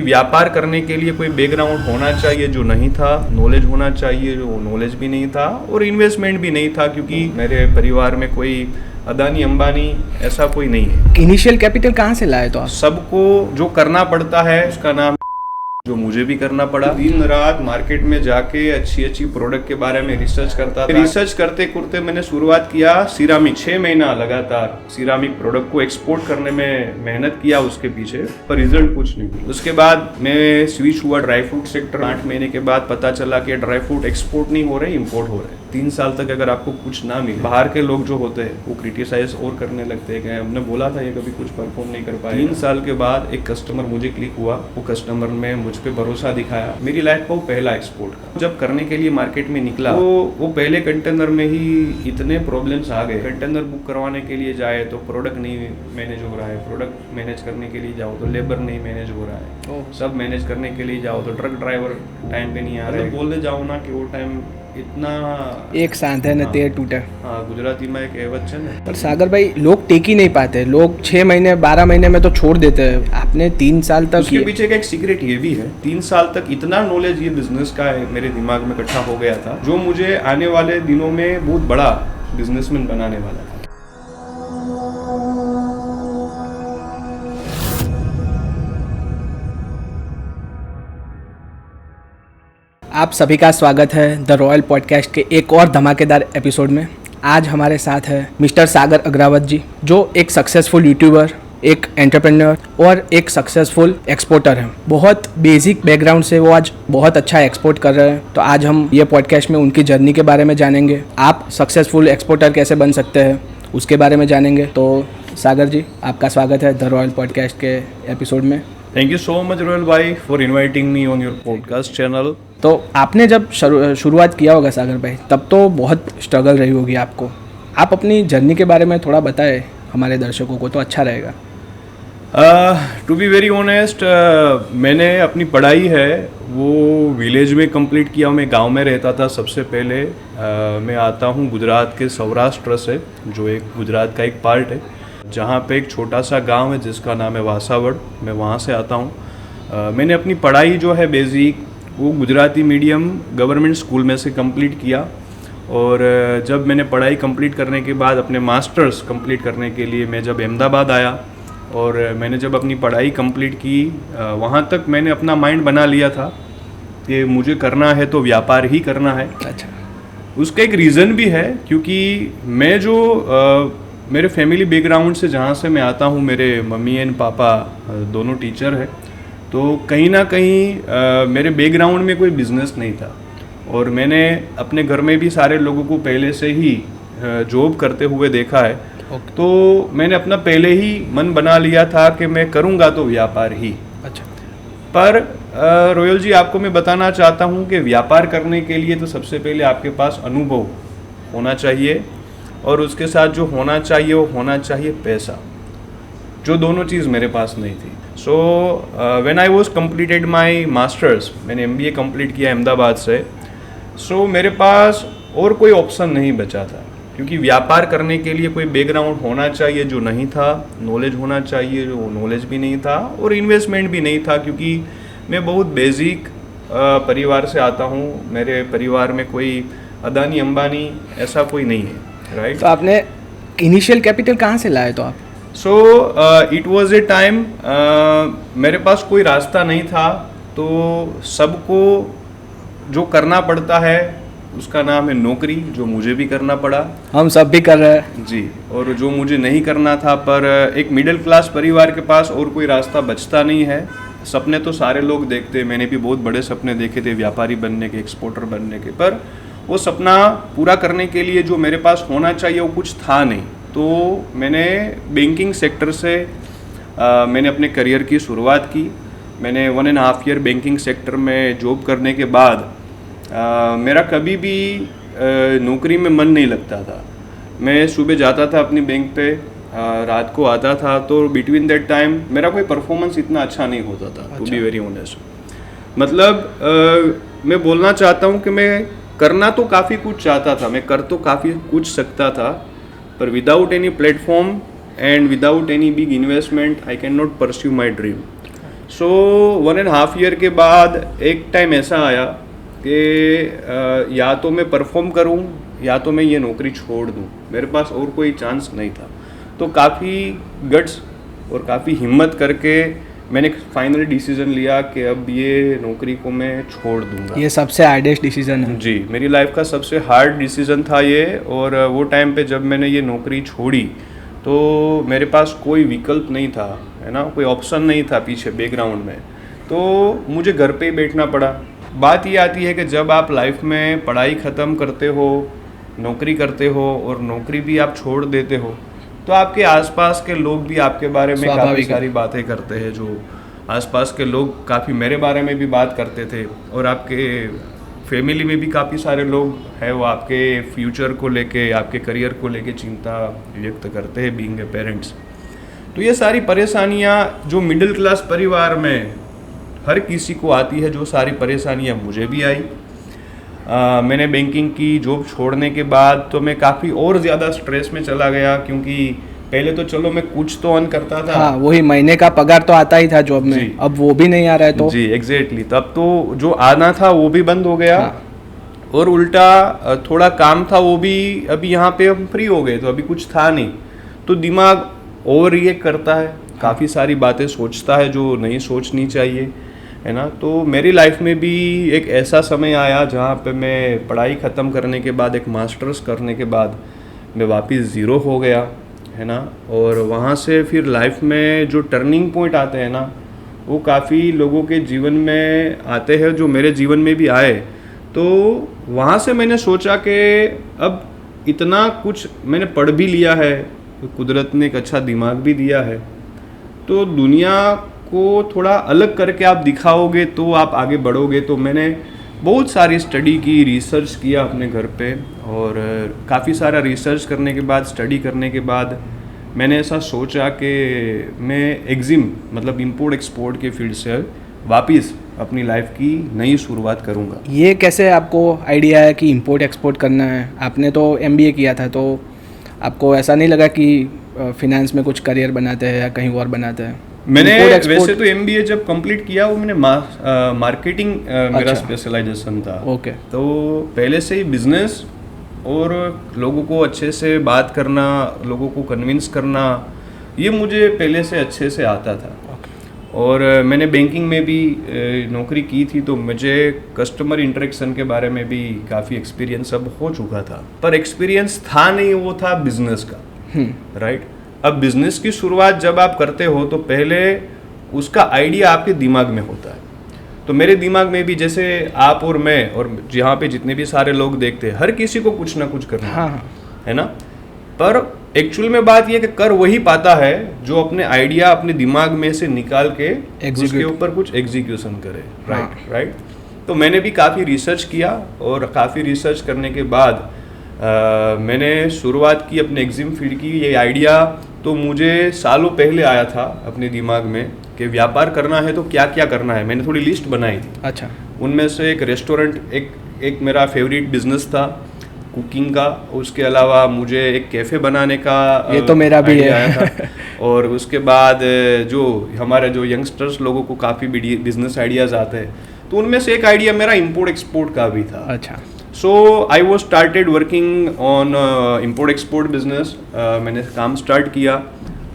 व्यापार करने के लिए कोई बैकग्राउंड होना चाहिए जो नहीं था, नॉलेज होना चाहिए जो नॉलेज भी नहीं था, और इन्वेस्टमेंट भी नहीं था क्योंकि मेरे परिवार में कोई अदानी अंबानी ऐसा कोई नहीं है। इनिशियल कैपिटल कहाँ से लाए तो आप? सबको जो करना पड़ता है उसका नाम जो मुझे भी करना पड़ा। दिन रात मार्केट में जाके अच्छी प्रोडक्ट के बारे में रिसर्च करता था। रिसर्च करते करते मैंने शुरुआत किया सिरामिक। 6 महीना लगातार सिरामिक प्रोडक्ट को एक्सपोर्ट करने में मेहनत किया उसके पीछे, पर रिजल्ट कुछ नहीं। उसके बाद मैं स्विच हुआ ड्राई फ्रूट सेक्टर। 8 महीने के बाद पता चला कि ड्राई फ्रूट एक्सपोर्ट नहीं हो रहे, इम्पोर्ट हो रहे। 3 साल तक अगर आपको कुछ ना मिले, बाहर के लोग जो होते हैं वो क्रिटिसाइज और करने लगते हैं कि हमने बोला था ये कभी कुछ परफॉर्म नहीं कर पाए। 3 साल के बाद एक कस्टमर मुझे क्लिक हुआ। वो कस्टमर ने मुझ पे भरोसा दिखाया। मेरी लाइफ का वो पहला एक्सपोर्ट का जब करने के लिए मार्केट में निकला तो वो पहले कंटेनर में ही इतने प्रॉब्लम्स आ गए। कंटेनर बुक करवाने के लिए जाए तो प्रोडक्ट नहीं मैनेज हो रहा है, प्रोडक्ट मैनेज करने के लिए जाओ तो लेबर नहीं मैनेज हो रहा है, सब मैनेज करने के लिए जाओ तो ट्रक ड्राइवर टाइम पे नहीं आ रहे। बोलने जाओ ना कि वो टाइम इतना एक साथ है न तेर टूटे। हाँ, गुजराती में एक कहावत है ना। पर सागर भाई, लोग टेक ही नहीं पाते। लोग 6 महीने 12 महीने में तो छोड़ देते हैं। आपने 3 साल तक उसके पीछे का एक सीक्रेट ये भी है। 3 साल तक इतना नॉलेज ये बिजनेस का है मेरे दिमाग में इकट्ठा हो गया था जो मुझे आने वाले दिनों में बहुत बड़ा बिजनेसमैन बनाने वाला था। आप सभी का स्वागत है द रॉयल पॉडकास्ट के एक और धमाकेदार एपिसोड में। आज हमारे साथ है मिस्टर सागर अग्रावत जी, जो एक सक्सेसफुल यूट्यूबर, एक एंटरप्रेन्योर और एक सक्सेसफुल एक्सपोर्टर हैं। बहुत बेसिक बैकग्राउंड से वो आज बहुत अच्छा एक्सपोर्ट कर रहे हैं। तो आज हम ये पॉडकास्ट में उनकी जर्नी के बारे में जानेंगे। आप सक्सेसफुल एक्सपोर्टर कैसे बन सकते हैं उसके बारे में जानेंगे। तो सागर जी, आपका स्वागत है द रॉयल पॉडकास्ट के एपिसोड में। Thank you so much Royal भाई for inviting me on your podcast channel. तो आपने जब शुरुआत किया होगा सागर भाई, तब तो बहुत स्ट्रगल रही होगी आपको। आप अपनी जर्नी के बारे में थोड़ा बताएं हमारे दर्शकों को तो अच्छा रहेगा। टू बी वेरी ऑनेस्ट, मैंने अपनी पढ़ाई है वो विलेज में कंप्लीट किया। मैं गांव में रहता था सबसे पहले। मैं आता हूँ गुजरात के सौराष्ट्र से, जो एक गुजरात का एक पार्ट है, जहाँ पे एक छोटा सा गांव है जिसका नाम है वासावड़। मैं वहाँ से आता हूँ। मैंने अपनी पढ़ाई जो है बेसिक वो गुजराती मीडियम गवर्नमेंट स्कूल में से कंप्लीट किया। और जब मैंने पढ़ाई कंप्लीट करने के बाद अपने मास्टर्स कंप्लीट करने के लिए मैं जब अहमदाबाद आया और मैंने जब अपनी पढ़ाई कंप्लीट की, वहाँ तक मैंने अपना माइंड बना लिया था कि मुझे करना है तो व्यापार ही करना है। अच्छा। उसका उसका एक रीज़न भी है क्योंकि मैं जो मेरे फैमिली बैकग्राउंड से जहाँ से मैं आता हूँ, मेरे मम्मी एंड पापा दोनों टीचर हैं। तो कहीं ना कहीं मेरे बैकग्राउंड में कोई बिजनेस नहीं था और मैंने अपने घर में भी सारे लोगों को पहले से ही जॉब करते हुए देखा है। तो मैंने अपना पहले ही मन बना लिया था कि मैं करूँगा तो व्यापार ही। अच्छा। पर रॉयल जी, आपको मैं बताना चाहता हूँ कि व्यापार करने के लिए तो सबसे पहले आपके पास अनुभव होना चाहिए और उसके साथ जो होना चाहिए वो होना चाहिए पैसा, जो दोनों चीज़ मेरे पास नहीं थी। So when I was completed my masters, मैंने MBA कंप्लीट किया अहमदाबाद से। सो मेरे पास और कोई ऑप्शन नहीं बचा था क्योंकि व्यापार करने के लिए कोई बैकग्राउंड होना चाहिए जो नहीं था, नॉलेज होना चाहिए जो नॉलेज भी नहीं था, और इन्वेस्टमेंट भी नहीं था क्योंकि मैं बहुत बेसिक परिवार से आता हूँ। मेरे परिवार में कोई अदानी अंबानी ऐसा कोई नहीं है, राइट। तो आपने इनिशियल कैपिटल कहाँ से लाए तो आप? So it was a time, मेरे पास कोई रास्ता नहीं था। तो सबको जो करना पड़ता है उसका नाम है नौकरी, जो मुझे भी करना पड़ा। हम सब भी कर रहे हैं जी। और जो मुझे नहीं करना था, पर एक मिडिल क्लास परिवार के पास और कोई रास्ता बचता नहीं है। सपने तो सारे लोग देखते हैं, मैंने भी बहुत बड़े सपने देखे थे व्यापारी बनने के, एक्सपोर्टर बनने के, पर वो सपना पूरा करने के लिए जो मेरे पास होना चाहिए वो कुछ था नहीं। तो मैंने बैंकिंग सेक्टर से मैंने अपने करियर की शुरुआत की। मैंने 1.5 ईयर बैंकिंग सेक्टर में जॉब करने के बाद मेरा कभी भी नौकरी में मन नहीं लगता था। मैं सुबह जाता था अपनी बैंक पे, रात को आता था, तो बिटवीन दैट टाइम मेरा कोई परफॉर्मेंस इतना अच्छा नहीं होता था, टू बी वेरी ऑनेस्ट। मतलब मैं बोलना चाहता हूँ कि मैं करना तो काफ़ी कुछ चाहता था, मैं कर तो काफ़ी कुछ सकता था, पर without any platform and without any big investment I can not pursue my dream. So 1.5 year के बाद एक टाइम ऐसा आया कि या तो मैं परफॉर्म करूं या तो मैं ये नौकरी छोड़ दूं, मेरे पास और कोई चांस नहीं था। तो काफ़ी गट्स और काफ़ी हिम्मत करके मैंने फाइनल डिसीजन लिया कि अब ये नौकरी को मैं छोड़ दूंगा। ये सबसे हार्डेस्ट डिसीजन है। जी, मेरी लाइफ का सबसे हार्ड डिसीजन था ये। और वो टाइम पे जब मैंने ये नौकरी छोड़ी तो मेरे पास कोई विकल्प नहीं था, है ना, कोई ऑप्शन नहीं था पीछे बैकग्राउंड में, तो मुझे घर पे ही बैठना पड़ा। बात ये आती है कि जब आप लाइफ में पढ़ाई ख़त्म करते हो, नौकरी करते हो और नौकरी भी आप छोड़ देते हो, तो आपके आसपास के लोग भी आपके बारे में काफ़ी सारी बातें करते हैं। जो आसपास के लोग काफ़ी मेरे बारे में भी बात करते थे और आपके फैमिली में भी काफ़ी सारे लोग हैं वो आपके फ्यूचर को लेके, आपके करियर को लेके चिंता व्यक्त करते हैं बीइंग ए पेरेंट्स। तो ये सारी परेशानियाँ जो मिडिल क्लास परिवार में हर किसी को आती है, जो सारी परेशानियाँ मुझे भी आई। मैंने बैंकिंग की जॉब छोड़ने के बाद तो मैं काफ़ी और ज़्यादा स्ट्रेस में चला गया, क्योंकि पहले तो चलो मैं कुछ तो अर्न करता था। हाँ, वही महीने का पगार तो आता ही था जॉब में, अब वो भी नहीं आ रहा है। तो जी एग्जैक्टली, तब तो जो आना था वो भी बंद हो गया। हाँ। और उल्टा थोड़ा काम था वो भी, अभी यहाँ पे हम फ्री हो गए तो अभी कुछ था नहीं, तो दिमाग ओवर रिएक्ट करता है, काफ़ी सारी बातें सोचता है जो नहीं सोचनी चाहिए, है ना। तो मेरी लाइफ में भी एक ऐसा समय आया जहाँ पे मैं पढ़ाई ख़त्म करने के बाद, एक मास्टर्स करने के बाद मैं वापस ज़ीरो हो गया, है ना। और वहाँ से फिर लाइफ में जो टर्निंग पॉइंट आते हैं ना, वो काफ़ी लोगों के जीवन में आते हैं, जो मेरे जीवन में भी आए। तो वहाँ से मैंने सोचा कि अब इतना कुछ मैंने पढ़ भी लिया है, तो कुदरत ने एक अच्छा दिमाग भी दिया है, तो दुनिया को थोड़ा अलग करके आप दिखाओगे तो आप आगे बढ़ोगे। तो मैंने बहुत सारी स्टडी की, रिसर्च किया अपने घर पे, और काफ़ी सारा रिसर्च करने के बाद, स्टडी करने के बाद मैंने ऐसा सोचा कि मैं एग्जिम मतलब इंपोर्ट एक्सपोर्ट के फील्ड से वापस अपनी लाइफ की नई शुरुआत करूँगा। ये कैसे आपको आइडिया है कि इंपोर्ट एक्सपोर्ट करना है? आपने तो MBA किया था, तो आपको ऐसा नहीं लगा कि फिनेंस में कुछ करियर बनाते हैं या कहीं और बनाते हैं? मैंने वैसे तो MBA जब कंप्लीट किया वो मैंने मार्केटिंग मेरा स्पेशलाइजेशन था। ओके। तो पहले से ही बिजनेस और लोगों को अच्छे से बात करना, लोगों को कन्विंस करना, ये मुझे पहले से अच्छे से आता था। और मैंने बैंकिंग में भी नौकरी की थी, तो मुझे कस्टमर इंटरेक्शन के बारे में भी काफ़ी एक्सपीरियंस अब हो चुका था। पर एक्सपीरियंस था नहीं, वो था बिजनेस का, राइट। अब बिजनेस की शुरुआत जब आप करते हो तो पहले उसका आइडिया आपके दिमाग में होता है। तो मेरे दिमाग में भी, जैसे आप और मैं और जहाँ पे जितने भी सारे लोग देखते हैं, हर किसी को कुछ ना कुछ करना है ना। पर एक्चुअल में बात यह कि कर वही पाता है जो अपने आइडिया अपने दिमाग में से निकाल के उसके ऊपर कुछ एग्जीक्यूशन करे, राइट। तो मैंने भी काफ़ी रिसर्च किया, और काफ़ी रिसर्च करने के बाद मैंने शुरुआत की अपने एग्जिम फील्ड की। ये आइडिया तो मुझे सालों पहले आया था अपने दिमाग में कि व्यापार करना है तो क्या क्या करना है। मैंने थोड़ी लिस्ट बनाई थी। अच्छा। उनमें से एक रेस्टोरेंट, एक मेरा फेवरेट बिजनेस था कुकिंग का। उसके अलावा मुझे एक कैफ़े बनाने का, ये तो मेरा भी है, आया था। और उसके बाद जो हमारे जो यंगस्टर्स लोगों को काफ़ी बिजनेस आइडियाज़ आते हैं, तो उनमें से एक आइडिया मेरा इंपोर्ट एक्सपोर्ट का भी था। अच्छा। So I was started working on import export business. मैंने काम स्टार्ट किया।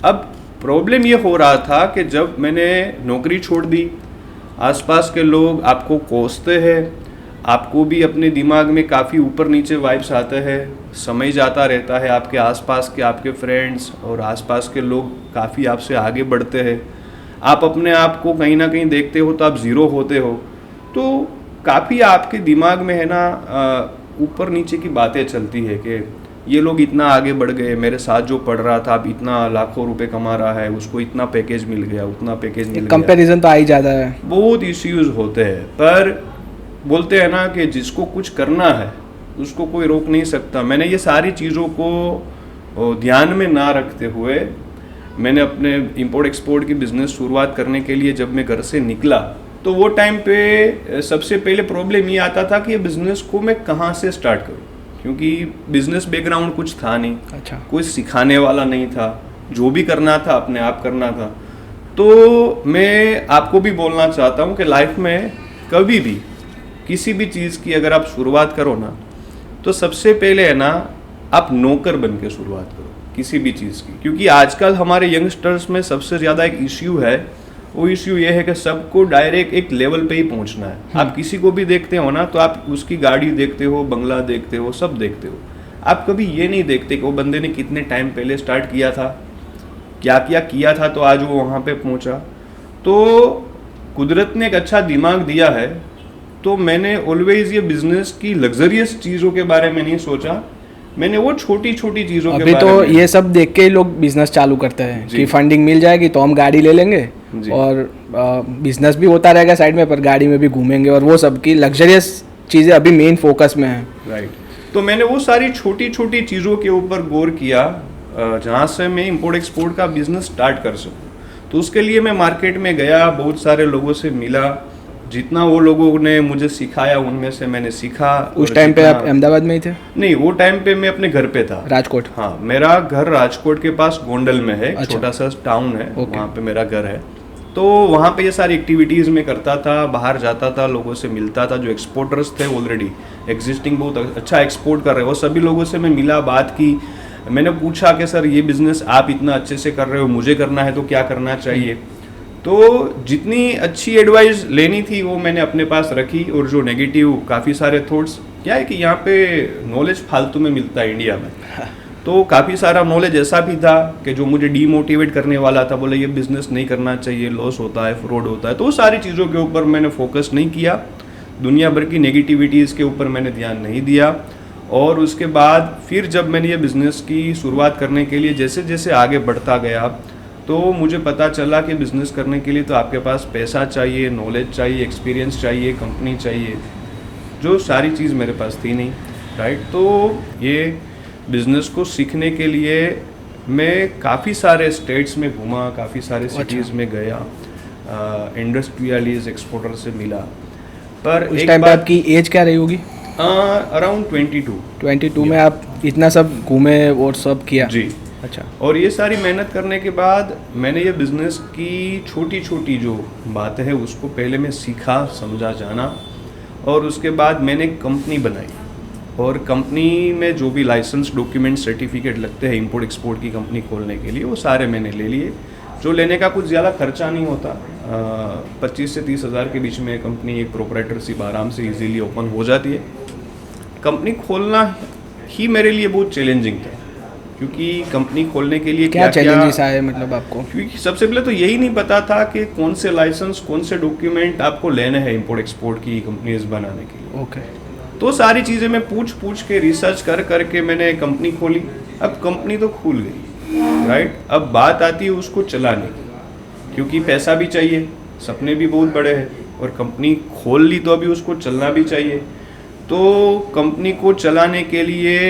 अब प्रॉब्लम ये हो रहा था कि जब मैंने नौकरी छोड़ दी, आसपास के लोग आपको कोसते हैं, आपको भी अपने दिमाग में काफ़ी ऊपर नीचे वाइब्स आते हैं, समय जाता रहता है, आपके आसपास के आपके फ्रेंड्स और आसपास के लोग काफ़ी आपसे आगे बढ़ते हैं, आप अपने आप को कहीं ना कहीं देखते हो तो आप ज़ीरो होते हो। तो काफ़ी आपके दिमाग में है ना ऊपर नीचे की बातें चलती है कि ये लोग इतना आगे बढ़ गए, मेरे साथ जो पढ़ रहा था अब इतना लाखों रुपए कमा रहा है, उसको इतना पैकेज मिल गया, उतना पैकेज मिल गया। कंपैरिजन तो आ ही जाता है, बहुत इश्यूज होते हैं। पर बोलते हैं ना कि जिसको कुछ करना है उसको कोई रोक नहीं सकता। मैंने ये सारी चीज़ों को ध्यान में ना रखते हुए मैंने अपने इंपोर्ट एक्सपोर्ट की बिज़नेस शुरुआत करने के लिए जब मैं घर से निकला, तो वो टाइम पे सबसे पहले प्रॉब्लम ये आता था कि ये बिज़नेस को मैं कहाँ से स्टार्ट करूँ, क्योंकि बिज़नेस बैकग्राउंड कुछ था नहीं। अच्छा। कोई सिखाने वाला नहीं था, जो भी करना था अपने आप करना था। तो मैं आपको भी बोलना चाहता हूँ कि लाइफ में कभी भी किसी भी चीज़ की अगर आप शुरुआत करो ना, तो सबसे पहले है ना, आप नौकर बन के शुरुआत करो किसी भी चीज़ की। क्योंकि आजकल हमारे यंगस्टर्स में सबसे ज़्यादा एक इश्यू है, वो इश्यू ये है कि सबको डायरेक्ट एक लेवल पे ही पहुंचना है। आप किसी को भी देखते हो ना, तो आप उसकी गाड़ी देखते हो, बंगला देखते हो, सब देखते हो। आप कभी ये नहीं देखते कि वो बंदे ने कितने टाइम पहले स्टार्ट किया था, क्या क्या किया था, तो आज वो वहाँ पे पहुँचा। तो कुदरत ने एक अच्छा दिमाग दिया है, तो मैंने ऑलवेज ये बिजनेस की लग्जरियस चीज़ों के बारे में नहीं सोचा, मैंने वो छोटी छोटी चीज़ों के अभी बारे तो में। ये सब देख के ही लोग बिजनेस चालू करते हैं जी। कि फंडिंग मिल जाएगी तो हम गाड़ी ले लेंगे जी। और बिजनेस भी होता रहेगा साइड में, पर गाड़ी में भी घूमेंगे, और वो सब की लग्जरियस चीज़ें अभी मेन फोकस में है। राइट। तो मैंने वो सारी छोटी छोटी चीज़ों के ऊपर गौर किया जहाँ से मैं इंपोर्ट एक्सपोर्ट का बिजनेस स्टार्ट कर सकूँ। तो उसके लिए मैं मार्केट में गया, बहुत सारे लोगों से मिला, जितना वो लोगों ने मुझे सिखाया उनमें से मैंने सीखा। उस टाइम पे आप अहमदाबाद में ही थे? नहीं, वो टाइम पे मैं अपने घर पे था, राजकोट। हाँ, मेरा घर राजकोट के पास गोंडल में है। अच्छा। छोटा सा टाउन है, ओके। वहाँ पे मेरा घर है। तो वहाँ पे ये सारी एक्टिविटीज़ में करता था, बाहर जाता था, लोगों से मिलता था जो एक्सपोर्टर्स थे, ऑलरेडी एग्जिस्टिंग बहुत अच्छा एक्सपोर्ट कर रहे हो, सभी लोगों से मैं मिला, बात की। मैंने पूछा कि सर ये बिज़नेस आप इतना अच्छे से कर रहे हो, मुझे करना है तो क्या करना चाहिए। तो जितनी अच्छी एडवाइस लेनी थी वो मैंने अपने पास रखी, और जो नेगेटिव काफ़ी सारे थॉट्स, क्या है कि यहाँ पे नॉलेज फालतू में मिलता है इंडिया में, तो काफ़ी सारा नॉलेज ऐसा भी था कि जो मुझे डीमोटिवेट करने वाला था, बोले ये बिज़नेस नहीं करना चाहिए, लॉस होता है, फ्रॉड होता है। तो वो सारी चीज़ों के ऊपर मैंने फोकस नहीं किया, दुनिया भर की नेगेटिविटीज़ के ऊपर मैंने ध्यान नहीं दिया। और उसके बाद फिर जब मैंने ये बिज़नेस की शुरुआत करने के लिए जैसे जैसे आगे बढ़ता गया, तो मुझे पता चला कि बिज़नेस करने के लिए तो आपके पास पैसा चाहिए, नॉलेज चाहिए, एक्सपीरियंस चाहिए, कंपनी चाहिए, जो सारी चीज़ मेरे पास थी नहीं। राइट। तो ये बिज़नेस को सीखने के लिए मैं काफ़ी सारे स्टेट्स में घूमा, काफ़ी सारे सिटीज़ में गया, इंडस्ट्रियलिस्ट एक्सपोर्टर से मिला। पर उस एक टाइम पे बात, आपकी एज क्या रही होगी? अराउंड 22। 22 में आप इतना सब घूमे और सब किया? जी। अच्छा। और ये सारी मेहनत करने के बाद मैंने ये बिज़नेस की छोटी छोटी जो बातें हैं उसको पहले मैं सीखा, समझा, जाना, और उसके बाद मैंने एक कंपनी बनाई। और कंपनी में जो भी लाइसेंस, डॉक्यूमेंट, सर्टिफिकेट लगते हैं इंपोर्ट एक्सपोर्ट की कंपनी खोलने के लिए, वो सारे मैंने ले लिए। जो लेने का कुछ ज़्यादा खर्चा नहीं होता, 25 से 30 हज़ार के बीच में कंपनी एक प्रोप्राइटरशिप आराम से इजीली ओपन हो जाती है। कंपनी खोलना ही मेरे लिए बहुत चैलेंजिंग था, क्योंकि कंपनी खोलने के लिए क्या चैलेंजेस आए मतलब आपको? क्योंकि सबसे पहले तो यही नहीं पता था कि कौन से लाइसेंस, कौन से डॉक्यूमेंट आपको लेने हैं इंपोर्ट एक्सपोर्ट की कंपनीज बनाने के लिए। ओके। तो सारी चीज़ें मैं पूछ के रिसर्च करके मैंने कंपनी खोली। अब कंपनी तो खुल गई, राइट। अब बात आती है उसको चलाने की, क्योंकि पैसा भी चाहिए, सपने भी बहुत बड़े हैं, और कंपनी खोल ली तो अभी उसको चलना भी चाहिए। तो कंपनी को चलाने के लिए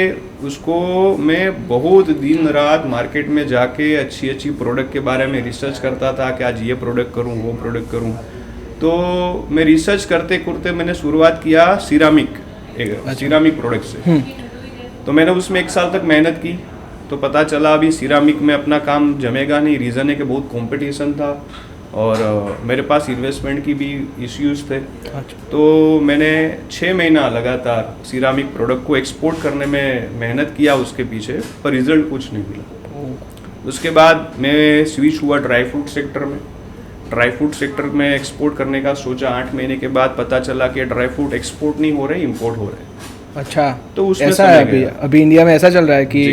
उसको मैं बहुत दिन रात मार्केट में जाके अच्छी अच्छी प्रोडक्ट के बारे में रिसर्च करता था कि आज ये प्रोडक्ट करूं, वो प्रोडक्ट करूं। तो मैं रिसर्च करते करते मैंने शुरुआत किया सिरामिक प्रोडक्ट से। तो मैंने उसमें 1 साल तक मेहनत की, तो पता चला अभी सिरामिक में अपना काम जमेगा नहीं। रीज़न है कि बहुत कंपटीशन था, और मेरे पास इन्वेस्टमेंट की भी इश्यूज थे। अच्छा। तो मैंने 6 महीना लगातार सिरामिक प्रोडक्ट को एक्सपोर्ट करने में मेहनत किया उसके पीछे, पर रिजल्ट कुछ नहीं मिला। उसके बाद मैं स्विच हुआ ड्राई फ्रूट सेक्टर में। ड्राई फ्रूट सेक्टर में एक्सपोर्ट करने का सोचा। 8 महीने के बाद पता चला कि ड्राई फ्रूट एक्सपोर्ट नहीं हो रहे, इंपोर्ट हो रहे। अच्छा। तो उसमें ऐसा है अभी इंडिया में ऐसा चल रहा है कि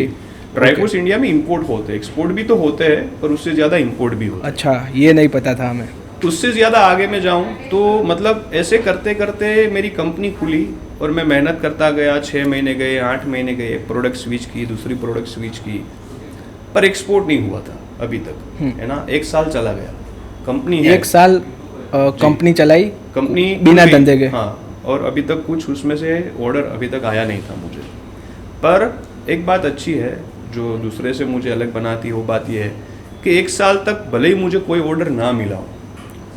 ड्राई फ्रूट्स इंडिया में इंपोर्ट होते हैं, एक्सपोर्ट भी तो होते हैं, पर उससे ज़्यादा इंपोर्ट भी होता है। अच्छा, ये नहीं पता था हमें। उससे ज़्यादा आगे मैं जाऊं तो मतलब ऐसे करते करते मेरी कंपनी खुली, और मैं मेहनत करता गया। 6 महीने गए, 8 महीने गए, एक प्रोडक्ट स्विच की, दूसरी प्रोडक्ट स्विच की, पर एक्सपोर्ट नहीं हुआ था अभी तक, है ना। 1 साल चला गया, कंपनी है 1 साल कंपनी चलाई, कंपनी बिना धंधे के। हाँ, और अभी तक कुछ उसमें से ऑर्डर अभी तक आया नहीं था मुझे। पर एक बात अच्छी है जो दूसरे से मुझे अलग बनाती है, वो बात यह है कि 1 साल तक भले ही मुझे कोई ऑर्डर ना मिला हो,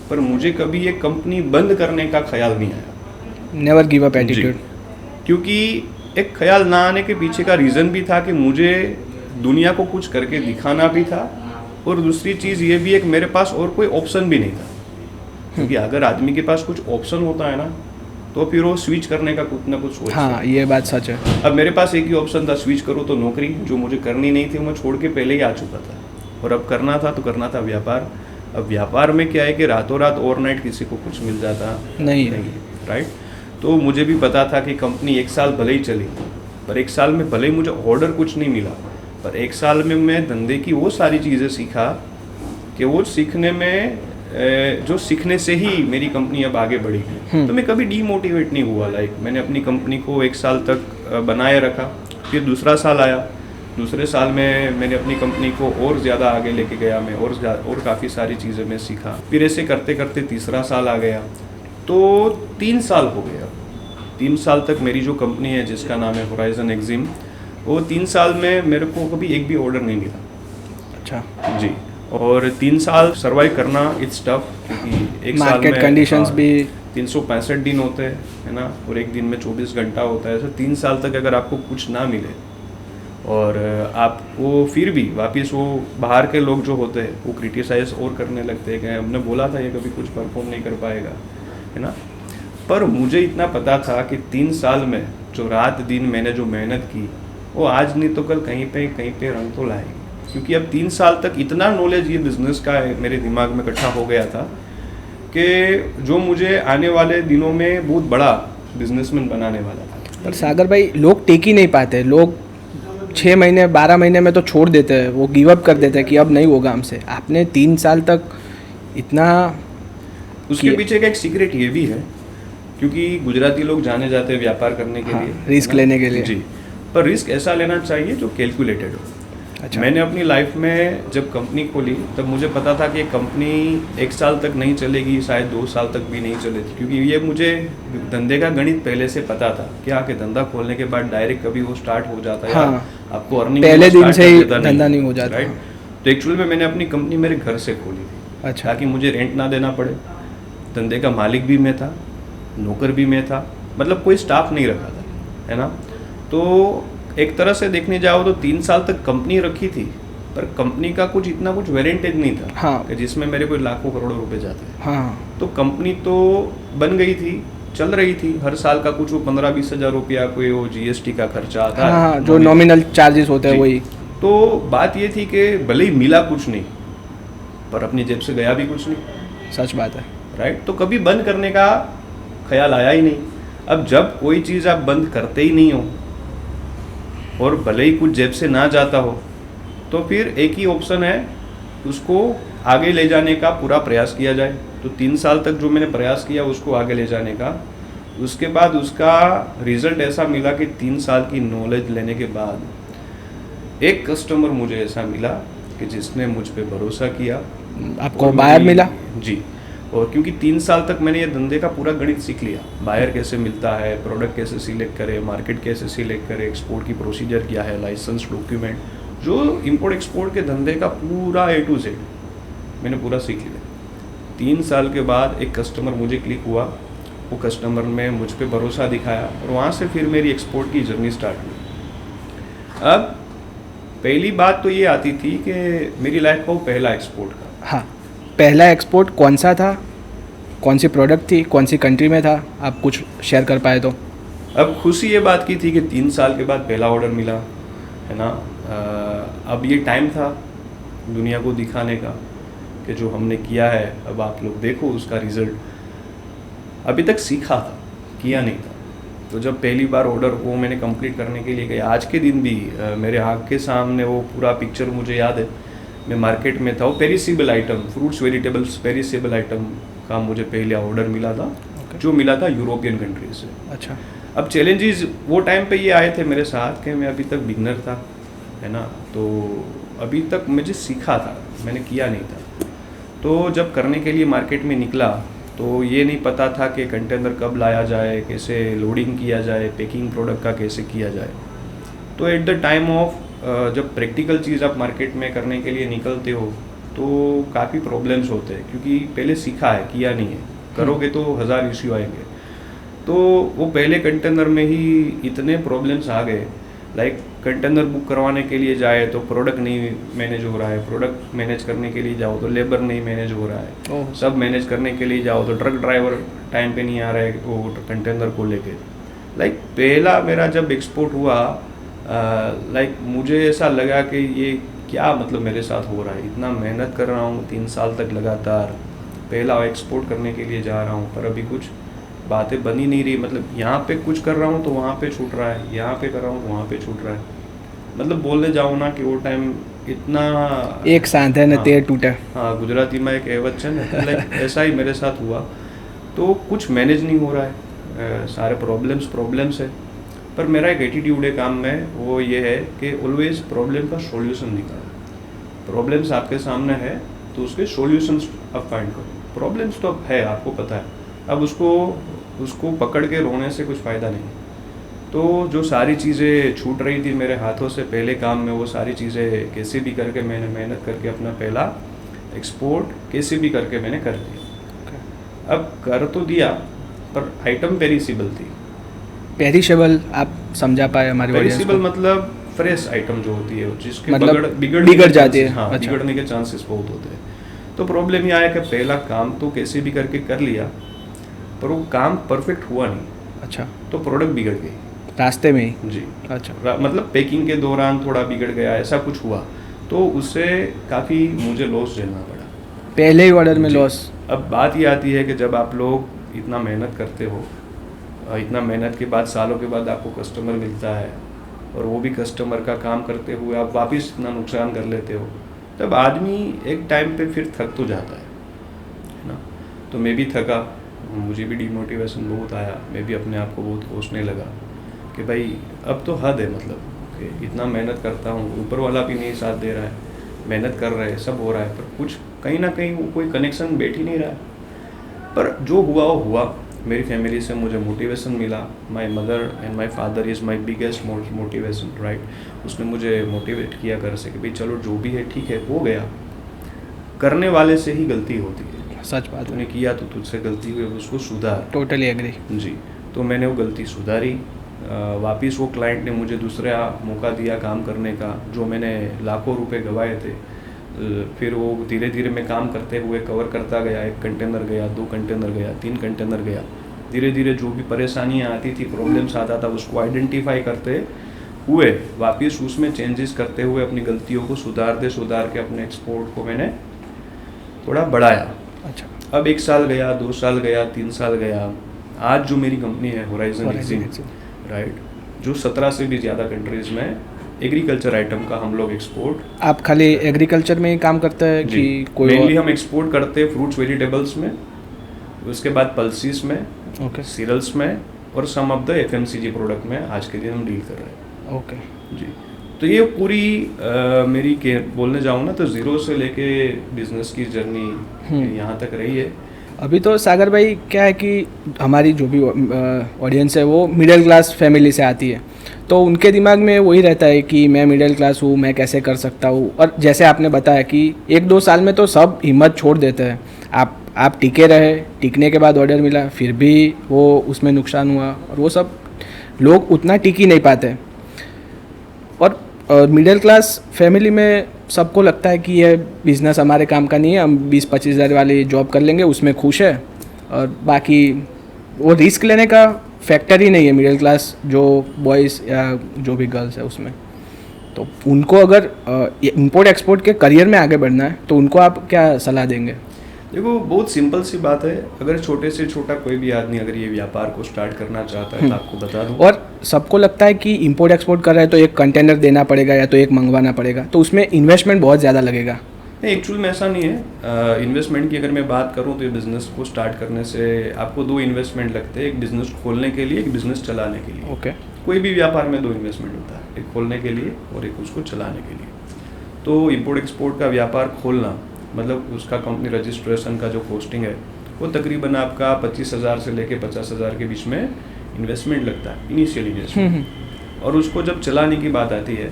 पर मुझे कभी ये कंपनी बंद करने का ख्याल नहीं आया। Never give up attitude. क्योंकि एक ख्याल ना आने के पीछे का रीज़न भी था कि मुझे दुनिया को कुछ करके दिखाना भी था, और दूसरी चीज़ ये भी है कि मेरे पास और कोई ऑप्शन भी नहीं था, क्योंकि अगर आदमी के पास कुछ ऑप्शन होता है ना तो फिर वो स्विच करने का कुछ ना कुछ सोचता है। हाँ, ये बात सच है। अब मेरे पास एक ही ऑप्शन था, स्विच करो तो नौकरी, जो मुझे करनी नहीं थी मैं छोड़ के पहले ही आ चुका था, और अब करना था तो करना था व्यापार। अब व्यापार में क्या है कि रातों रात ओवरनाइट किसी को कुछ मिल जाता नहीं है, राइट। तो मुझे भी पता था कि कंपनी 1 साल भले ही चली, पर 1 साल में भले ही मुझे ऑर्डर कुछ नहीं मिला, पर 1 साल में मैं धंधे की वो सारी चीज़ें सीखा कि वो सीखने में जो सीखने से ही मेरी कंपनी अब आगे बढ़ी। तो मैं कभी डीमोटिवेट नहीं हुआ। लाइक मैंने अपनी कंपनी को 1 साल तक बनाए रखा, फिर दूसरा साल आया, दूसरे साल में मैंने अपनी कंपनी को और ज़्यादा आगे लेके गया, मैं और काफ़ी सारी चीज़ें मैं सीखा। फिर ऐसे करते करते तीसरा साल आ गया, तो 3 साल हो गया। 3 साल तक मेरी जो कंपनी है जिसका नाम है होराइजन एक्जिम, वो 3 साल में मेरे को कभी एक भी ऑर्डर नहीं मिला। अच्छा जी, और 3 साल सर्वाइव करना इट्स टफ, क्योंकि एक साल में मार्केट कंडीशंस भी 365 दिन होते हैं, है ना, और एक दिन में 24 घंटा होता है। तो 3 साल तक अगर आपको कुछ ना मिले और आपको फिर भी वापस वो बाहर के लोग जो होते हैं वो क्रिटिसाइज और करने लगते हैं कि हमने बोला था ये कभी कुछ परफॉर्म नहीं कर पाएगा, है ना। पर मुझे इतना पता था कि 3 साल में जो रात दिन मैंने जो मेहनत की वो आज नहीं तो कल कहीं पे रंग तो लाएगी, क्योंकि अब 3 साल तक इतना नॉलेज ये बिजनेस का मेरे दिमाग में इकट्ठा हो गया था कि जो मुझे आने वाले दिनों में बहुत बड़ा बिजनेसमैन बनाने वाला था। पर सागर भाई, लोग टेक ही नहीं पाते। लोग 6 महीने 12 महीने में तो छोड़ देते हैं, वो गिव अप कर देते हैं कि अब नहीं होगा हमसे। आपने 3 साल तक इतना, उसके पीछे का एक सीक्रेट ये भी है, क्योंकि गुजराती लोग जाने जाते हैं व्यापार करने के लिए, रिस्क लेने के लिए। जी, पर रिस्क ऐसा लेना चाहिए जो कैलकुलेटेड हो। अच्छा। मैंने अपनी लाइफ में जब कंपनी खोली तब मुझे पता था कि कंपनी 1 साल तक नहीं चलेगी, शायद 2 साल तक भी नहीं चलेगी, क्योंकि ये मुझे धंधे का गणित पहले से पता था क्या कि धंधा खोलने के बाद डायरेक्ट कभी वो स्टार्ट हो जाता है। हाँ, आपको अर्निंग पहले दिन से ही धंधा नहीं हो जाता, राइट। तो एक्चुअल में मैंने अपनी कंपनी मेरे घर से खोली थी। अच्छा। ताकि मुझे रेंट ना देना पड़े। धंधे का मालिक भी मैं था, नौकर भी मैं था, मतलब कोई स्टाफ नहीं रखा था, है ना। तो एक तरह से देखने जाओ तो 3 साल तक कंपनी रखी थी, पर कंपनी का कुछ इतना कुछ वेरेंटेज नहीं था। हाँ। कि जिसमें मेरे कोई लाखों करोड़ों रुपए जाते हैं। हाँ। तो कंपनी तो बन गई थी, चल रही थी, हर साल का कुछ वो 15-20 हज़ार रुपया कोई वो जीएसटी का खर्चा आता है। हाँ, जो नॉमिनल चार्जेस होते हैं वही। तो बात ये थी कि भले ही मिला कुछ नहीं, पर अपनी जेब से गया भी कुछ नहीं। सच बात है, राइट। तो कभी बंद करने का ख्याल आया ही नहीं। अब जब कोई चीज़ आप बंद करते ही नहीं हो और भले ही कुछ जेब से ना जाता हो, तो फिर एक ही ऑप्शन है, उसको आगे ले जाने का पूरा प्रयास किया जाए। तो 3 साल तक जो मैंने प्रयास किया उसको आगे ले जाने का, उसके बाद उसका रिजल्ट ऐसा मिला कि 3 साल की नॉलेज लेने के बाद एक कस्टमर मुझे ऐसा मिला कि जिसने मुझ पे भरोसा किया। आपको बायर मिला? जी। और क्योंकि 3 साल तक मैंने ये धंधे का पूरा गणित सीख लिया, बायर कैसे मिलता है, प्रोडक्ट कैसे सिलेक्ट करे, मार्केट कैसे सिलेक्ट करे, एक्सपोर्ट की प्रोसीजर क्या है, लाइसेंस, डॉक्यूमेंट, जो इंपोर्ट एक्सपोर्ट के धंधे का पूरा A to Z मैंने पूरा सीख लिया। 3 साल के बाद एक कस्टमर मुझे क्लिक हुआ, वो कस्टमर ने मुझ पे भरोसा दिखाया और वहाँ से फिर मेरी एक्सपोर्ट की जर्नी स्टार्ट हुई। अब पहली बात तो ये आती थी कि मेरी लाइफ का वो पहला एक्सपोर्ट का। हाँ, पहला एक्सपोर्ट कौन सा था, कौन सी प्रोडक्ट थी, कौन सी कंट्री में था, आप कुछ शेयर कर पाए तो। अब खुशी ये बात की थी कि 3 साल के बाद पहला ऑर्डर मिला, है ना। अब ये टाइम था दुनिया को दिखाने का कि जो हमने किया है अब आप लोग देखो उसका रिज़ल्ट। अभी तक सीखा था, किया नहीं था। तो जब पहली बार ऑर्डर वो मैंने कंप्लीट करने के लिए गया, आज के दिन भी मेरे आँख के सामने वो पूरा पिक्चर मुझे याद है। मैं मार्केट में था, वो perishable item, fruits vegetables perishable item का मुझे पहले ऑर्डर मिला था। जो मिला था यूरोपियन कंट्री से। अच्छा। अब चैलेंजेस वो टाइम पे ये आए थे मेरे साथ कि मैं अभी तक बिगनर था, है ना। तो अभी तक मुझे सीखा था, मैंने किया नहीं था। तो जब करने के लिए मार्केट में निकला तो ये नहीं पता था कि कंटेनर कब लाया जाए, कैसे लोडिंग किया जाए, पैकिंग प्रोडक्ट का कैसे किया जाए। तो एट द टाइम ऑफ जब प्रैक्टिकल चीज़ आप मार्केट में करने के लिए निकलते हो तो काफ़ी प्रॉब्लम्स होते हैं, क्योंकि पहले सीखा है, किया नहीं है। करोगे तो 1000 इश्यू आएंगे। तो वो पहले कंटेनर में ही इतने प्रॉब्लम्स आ गए लाइक कंटेनर बुक करवाने के लिए जाए तो प्रोडक्ट नहीं मैनेज हो रहा है, प्रोडक्ट मैनेज करने के लिए जाओ तो लेबर नहीं मैनेज हो रहा है, सब मैनेज करने के लिए जाओ तो ट्रक ड्राइवर टाइम पे नहीं आ रहा है वो कंटेनर को लेके। लाइक पहला मेरा जब एक्सपोर्ट हुआ लाइक मुझे ऐसा लगा कि ये क्या मतलब मेरे साथ हो रहा है, इतना मेहनत कर रहा हूँ 3 साल तक लगातार, पहला एक्सपोर्ट करने के लिए जा रहा हूँ पर अभी कुछ बातें बन ही नहीं रही। मतलब यहाँ पे कुछ कर रहा हूँ तो वहाँ पे छूट रहा है, यहाँ पे कर रहा हूँ तो वहाँ पे छूट रहा है। मतलब बोलने जाऊँ ना कि वो टाइम इतना एक साथ है न तेर टूटा। हाँ, गुजराती में एक कहावत है ना, लाइक ऐसा ही मेरे साथ हुआ। तो कुछ मैनेज नहीं हो रहा है, सारे प्रॉब्लम्स है। पर मेरा एक एटीट्यूड है काम में, वो ये है कि ऑलवेज प्रॉब्लम का सॉल्यूशन निकालो। प्रॉब्लम्स आपके सामने है तो उसके सॉल्यूशंस आप फाइंड करो। प्रॉब्लम्स तो अब है, आपको पता है, अब उसको पकड़ के रोने से कुछ फ़ायदा नहीं। तो जो सारी चीज़ें छूट रही थी मेरे हाथों से पहले काम में, वो सारी चीज़ें कैसे भी करके मैंने मेहनत करके अपना पहला एक्सपोर्ट कैसे भी करके मैंने कर दिया। अब कर तो दिया पर आइटम पेरिसेबल थी। पेरिसेबल आप समझा पाए हमारे ऑडियंस को? पेरिसेबल मतलब फ्रेश आइटम जो होती है जिसके मतलब बिगड़ जाती है। हाँ, अच्छा। बिगड़ने के चांसेस बहुत होते हैं। तो प्रॉब्लम ये आया कि पहला काम तो कैसे भी करके कर लिया पर वो काम परफेक्ट हुआ नहीं। अच्छा, तो प्रोडक्ट बिगड़ गई रास्ते में ही? जी। अच्छा, मतलब पैकिंग के दौरान थोड़ा बिगड़ गया, ऐसा कुछ हुआ तो उससे काफ़ी मुझे लॉस झेलना पड़ा, पहले ही ऑर्डर में जी। लॉस। अब बात ये आती है कि जब आप लोग इतना मेहनत करते हो, इतना मेहनत के बाद सालों के बाद आपको कस्टमर मिलता है और वो भी कस्टमर का काम करते हुए आप वापस इतना नुकसान कर लेते हो, तब आदमी एक टाइम पे फिर थक तो जाता है ना। तो मैं भी थका, मुझे भी डिमोटिवेशन बहुत आया, मैं भी अपने आप को बहुत कोसने लगा कि भाई अब तो हद है, मतलब कि इतना मेहनत करता हूँ, ऊपर वाला भी नहीं साथ दे रहा है, मेहनत कर रहे हैं, सब हो रहा है पर कुछ कहीं ना कहीं वो कोई कनेक्शन बैठ ही नहीं रहा है। पर जो हुआ वो हुआ, मेरी फैमिली से मुझे मोटिवेशन मिला। My mother and my father is my biggest motivation, right. उसने मुझे मोटिवेट किया घर से कि भाई चलो जो भी है ठीक है, हो गया, करने वाले से ही गलती होती है। सच बात तूने किया तो तुझसे गलती हुई, उसको सुधार। टोटली एग्री जी। तो मैंने वो गलती सुधारी, वापस वो क्लाइंट ने मुझे दूसरा मौका दिया काम करने का, जो मैंने लाखों रुपए गंवाए थे। फिर वो धीरे धीरे मैं काम करते हुए कवर करता गया, 1 कंटेनर गया, 2 कंटेनर गया, 3 कंटेनर गया। धीरे धीरे जो भी परेशानियाँ आती थी, प्रॉब्लम्स आता था, उसको आइडेंटिफाई करते हुए वापस उसमें चेंजेस करते हुए अपनी गलतियों को सुधार के अपने एक्सपोर्ट को मैंने थोड़ा बढ़ाया। अच्छा, अब 1 साल गया, 2 साल गया, 3 साल गया। आज जो मेरी कंपनी है होराइजन Horizon एक्सिम, राइट, जो 17 से भी ज़्यादा कंट्रीज़ में एग्रीकल्चर आइटम का हम लोग एक्सपोर्ट। आप खाली एग्रीकल्चर में ही काम करते हैं कि कोई मेनली हम एक्सपोर्ट करते हैं फ्रूट्स वेजिटेबल्स में, उसके बाद पल्सीज में, ओके सीरियल्स में और सम ऑफ द FMCG प्रोडक्ट में आज के दिन हम डील कर रहे हैं। ओके जी। तो ये पूरी मेरी के बोलने जाऊँ ना तो ज़ीरो से लेके बिजनेस की जर्नी यहाँ तक रही है। अभी तो सागर भाई क्या है कि हमारी जो भी ऑडियंस है वो मिडिल क्लास फैमिली से आती है, तो उनके दिमाग में वही रहता है कि मैं मिडिल क्लास हूँ, मैं कैसे कर सकता हूँ। और जैसे आपने बताया कि 1-2 साल में तो सब हिम्मत छोड़ देते हैं। आप टिके रहे, टिकने के बाद ऑर्डर मिला, फिर भी वो उसमें नुकसान हुआ, और वो सब लोग उतना टिक ही नहीं पाते। और मिडिल क्लास फैमिली में सबको लगता है कि ये बिज़नेस हमारे काम का नहीं है, हम 20-25 हज़ार वाली जॉब कर लेंगे, उसमें खुश है, और बाकी वो रिस्क लेने का फैक्टर ही नहीं है मिडिल क्लास जो बॉयज़ या जो भी गर्ल्स है उसमें। तो उनको अगर इंपोर्ट एक्सपोर्ट के करियर में आगे बढ़ना है तो उनको आप क्या सलाह देंगे? देखो, बहुत सिंपल सी बात है, अगर छोटे से छोटा कोई भी आदमी अगर ये व्यापार को स्टार्ट करना चाहता है तो आपको बता दूं। और सबको लगता है कि इंपोर्ट एक्सपोर्ट कर रहा है तो एक कंटेनर देना पड़ेगा या तो एक मंगवाना पड़ेगा, तो उसमें इन्वेस्टमेंट बहुत ज़्यादा लगेगा। नहीं, एक्चुअल में ऐसा नहीं है। इन्वेस्टमेंट की अगर मैं बात करूं तो ये बिज़नेस को स्टार्ट करने से आपको 2 इन्वेस्टमेंट लगते हैं, एक बिज़नेस खोलने के लिए, एक बिज़नेस चलाने के लिए। ओके। कोई भी व्यापार में 2 इन्वेस्टमेंट होता है, एक खोलने के लिए और एक उसको चलाने के लिए। तो इंपोर्ट एक्सपोर्ट का व्यापार खोलना मतलब उसका कंपनी रजिस्ट्रेशन का जो कॉस्टिंग है वो तकरीबन आपका 25,000 से लेके 50,000 के बीच में इन्वेस्टमेंट लगता है, इनिशियल इन्वेस्टमेंट। और उसको जब चलाने की बात आती है,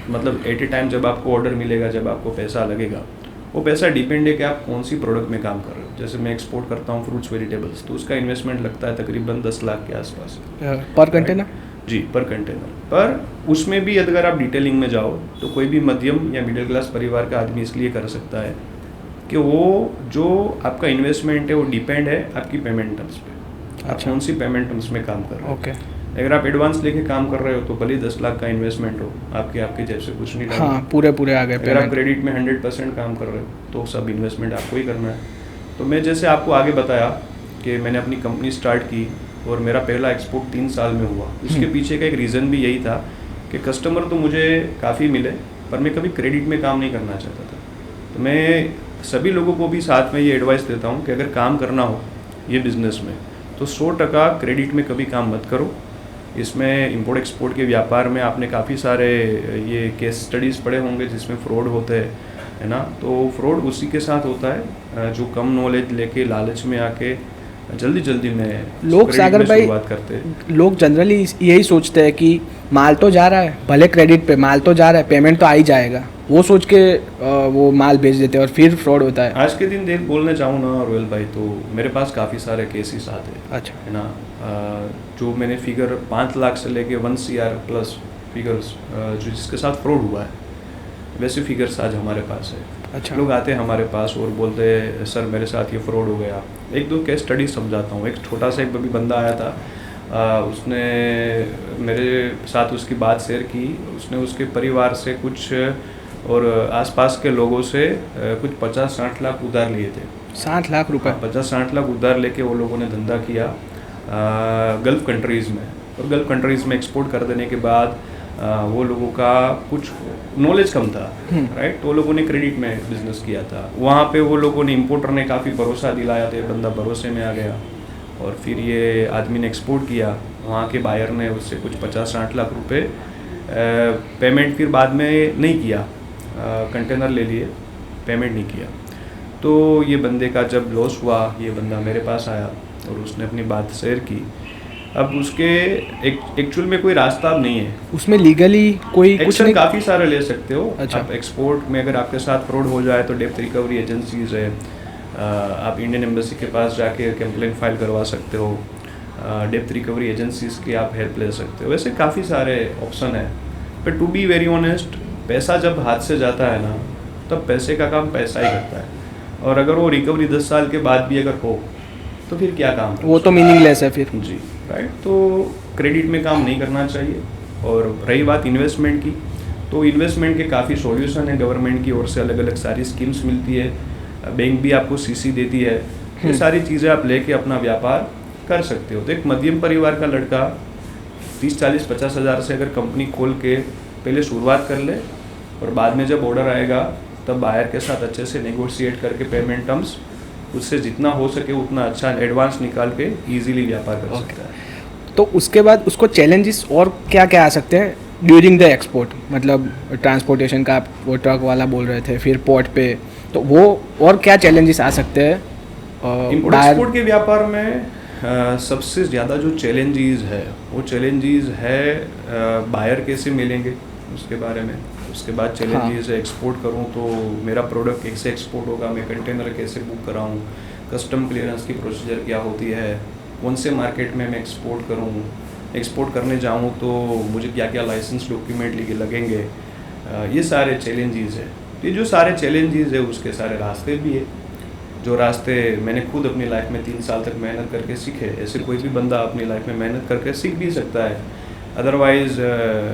मतलब एट ए टाइम जब आपको ऑर्डर मिलेगा, जब आपको पैसा लगेगा, वो पैसा डिपेंड है कि आप कौन सी प्रोडक्ट में काम कर रहे हो। जैसे मैं एक्सपोर्ट करता हूँ फ्रूट्स वेजिटेबल्स, तो उसका इन्वेस्टमेंट लगता है तकरीबन 10 लाख के आसपास पर कंटेनर। जी, पर कंटेनर। पर उसमें भी अगर आप डिटेलिंग में जाओ तो कोई भी मध्यम या मिडिल क्लास परिवार का आदमी इसलिए कर सकता है कि वो जो आपका इन्वेस्टमेंट है वो डिपेंड है आपकी पेमेंट टर्म्स पे। आप कौन सी पेमेंट टर्म्स में काम कर रहे हो। ओके। अगर आप एडवांस लेके काम कर रहे हो तो भले 10 लाख का इन्वेस्टमेंट हो, आपके जेब से कुछ नहीं डालना। हाँ, पूरे आ गए। अगर आप क्रेडिट में 100% काम कर रहे हो तो सब इन्वेस्टमेंट आपको ही करना है। तो मैं जैसे आपको आगे बताया कि मैंने अपनी कंपनी स्टार्ट की और मेरा पहला एक्सपोर्ट 3 साल में हुआ। उसके पीछे का एक रीज़न भी यही था कि कस्टमर तो मुझे काफ़ी मिले, पर मैं कभी क्रेडिट में काम नहीं करना चाहता था। तो मैं सभी लोगों को भी साथ में ये एडवाइस देता हूँ कि अगर काम करना हो ये बिज़नेस में तो 100% क्रेडिट में कभी काम मत करो। इसमें इंपोर्ट एक्सपोर्ट के व्यापार में आपने काफ़ी सारे ये केस स्टडीज़ पढ़े होंगे जिसमें फ्रॉड होते हैं, है ना। तो फ्रॉड उसी के साथ होता है जो कम नॉलेज लेके लालच में आके जल्दी में लोग सागर भाई शुरुआत करते हैं। लोग जनरली यही सोचते हैं कि माल तो जा रहा है, भले क्रेडिट पे माल तो जा रहा है, पेमेंट तो आ ही जाएगा, वो सोच के वो माल बेच देते हैं और फिर फ्रॉड होता है। आज के दिन देख बोलने चाहूँ ना रोयल भाई, तो मेरे पास काफ़ी सारे केसेस आते हैं। अच्छा। है ना। जो मैंने फिगर 5 लाख से लेके 1 CR प्लस फिगर्स जो जिसके साथ फ्रॉड हुआ है वैसे फिगर्स आज हमारे पास है। अच्छा। लोग आते हैं हमारे पास और बोलते हैं सर मेरे साथ ये फ्रॉड हो गया। एक दो केस स्टडी समझाता हूँ। एक छोटा सा एक बंदा आया था, उसने मेरे साथ उसकी बात शेयर की। उसने उसके परिवार से कुछ और आसपास के लोगों से कुछ 50-60 लाख उधार लिए थे। 60 लाख रुपए? 50-60 लाख उधार लेके वो लोगों ने धंधा किया गल्फ़ कंट्रीज़ में। और गल्फ़ कंट्रीज़ में एक्सपोर्ट कर देने के बाद वो लोगों का कुछ नॉलेज कम था, राइट। तो वो लोगों ने क्रेडिट में बिजनेस किया था। वहाँ पे वो लोगों ने इम्पोर्टर ने काफ़ी भरोसा दिलाया था, बंदा भरोसे में आ गया और फिर ये आदमी ने एक्सपोर्ट किया। वहाँ के बायर ने उससे कुछ 50-60 लाख रुपए पेमेंट फिर बाद में नहीं किया, कंटेनर ले लिए, पेमेंट नहीं किया। तो ये बंदे का जब लॉस हुआ, ये बंदा मेरे पास आया और उसने अपनी बात शेयर की। अब उसके एक्चुअल में कोई रास्ता अब नहीं है उसमें लीगली कोई कुछ एक्शन नहीं। काफ़ी सारे ले सकते हो। अच्छा। आप एक्सपोर्ट में अगर आपके साथ फ्रॉड हो जाए तो डेप्थ रिकवरी एजेंसीज है, आप इंडियन एम्बेसी के पास जाके कंप्लेंट फाइल करवा सकते हो। डेप्थ रिकवरी एजेंसीज की आप हेल्प ले सकते हो। वैसे काफ़ी सारे ऑप्शन है, पर टू बी वेरी ऑनेस्ट पैसा जब हाथ से जाता है ना तब पैसे का काम पैसा ही करता है। और अगर वो रिकवरी 10 साल के बाद भी अगर हो तो फिर क्या काम, वो तो मीनिंगलेस है फिर। जी, राइट। तो क्रेडिट में काम नहीं करना चाहिए। और रही बात इन्वेस्टमेंट की, तो इन्वेस्टमेंट के काफ़ी सॉल्यूशन है। गवर्नमेंट की ओर से अलग अलग सारी स्कीम्स मिलती है, बैंक भी आपको सीसी देती है। ये सारी चीज़ें आप लेके अपना व्यापार कर सकते हो। तो एक मध्यम परिवार का लड़का 30-40-50 हज़ार से अगर कंपनी खोल के पहले शुरुआत कर ले और बाद में जब ऑर्डर आएगा तब बायर के साथ अच्छे से नेगोशिएट करके पेमेंट टर्म्स उससे जितना हो सके उतना अच्छा एडवांस निकाल के इजीली व्यापार कर सकता है। तो उसके बाद उसको चैलेंजेस और क्या क्या आ सकते हैं ड्यूरिंग द एक्सपोर्ट? मतलब ट्रांसपोर्टेशन का आप वो ट्रक वाला बोल रहे थे, फिर पोर्ट पे, तो वो और क्या चैलेंजेस आ सकते हैं? इंपोर्ट एक्सपोर्ट के व्यापार में सबसे ज़्यादा जो चैलेंजेस है वो चैलेंजेस है बायर कैसे मिलेंगे उसके बारे में। उसके बाद चैलेंजेस है एक्सपोर्ट करूं तो मेरा प्रोडक्ट कैसे एक्सपोर्ट होगा, मैं कंटेनर कैसे बुक कराऊं, कस्टम क्लियरेंस की प्रोसीजर क्या होती है, कौन से मार्केट में मैं एक्सपोर्ट करूं, एक्सपोर्ट करने जाऊं तो मुझे क्या क्या लाइसेंस डॉक्यूमेंट लगेंगे, ये सारे चैलेंजेस है। ये जो सारे चैलेंजेस है उसके सारे रास्ते भी है, जो रास्ते मैंने खुद अपनी लाइफ में 3 साल तक मेहनत करके सीखे। ऐसे कोई भी बंदा अपनी लाइफ में मेहनत करके सीख भी सकता है। Otherwise